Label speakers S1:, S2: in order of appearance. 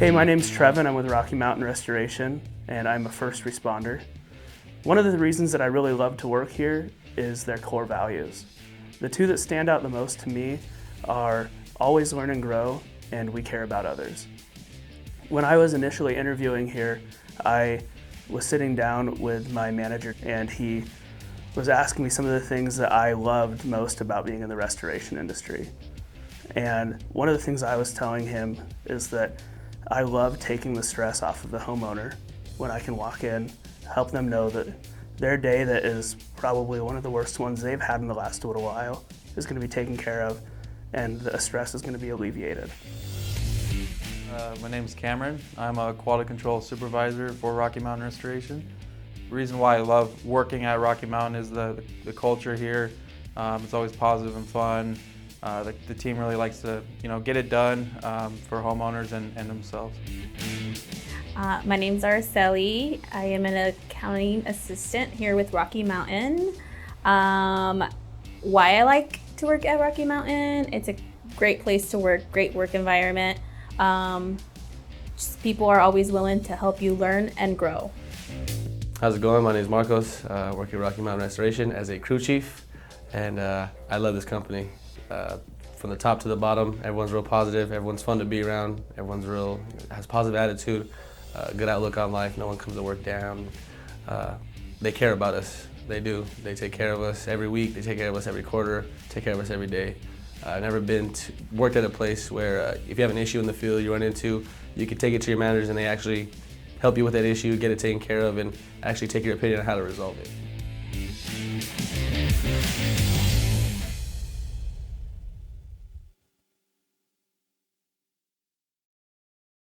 S1: Hey, my name's Trevor and I'm with Rocky Mountain Restoration and I'm a first responder. One of the reasons that I really love to work here is their core values. The two that stand out the most to me are always learn and grow and we care about others. When I was initially interviewing here, I was sitting down with my manager and he was asking me some of the things that I loved most about being in the restoration industry. And one of the things I was telling him is that I love taking the stress off of the homeowner when I can walk in, help them know that their day that is probably one of the worst ones they've had in the last little while is going to be taken care of and the stress is going to be alleviated.
S2: My name is Cameron. I'm a quality control supervisor for Rocky Mountain Restoration. The reason why I love working at Rocky Mountain is the culture here. It's always positive and fun. The team really likes to, get it done for homeowners and themselves.
S3: My name's Araceli. I am an accounting assistant here with Rocky Mountain. Why I like to work at Rocky Mountain, it's a great place to work, great work environment. Just people are always willing to help you learn and grow.
S4: How's it going? My name is Marcos. I work at Rocky Mountain Restoration as a crew chief, and I love this company. From the top to the bottom, everyone's real positive, everyone's fun to be around, everyone's has positive attitude, good outlook on life, no one comes to work down. They care about us, they do. They take care of us every week, they take care of us every quarter, take care of us every day. I've never worked at a place where if you have an issue in the field you run into, you can take it to your managers and they actually help you with that issue, get it taken care of, and actually take your opinion on how to resolve it.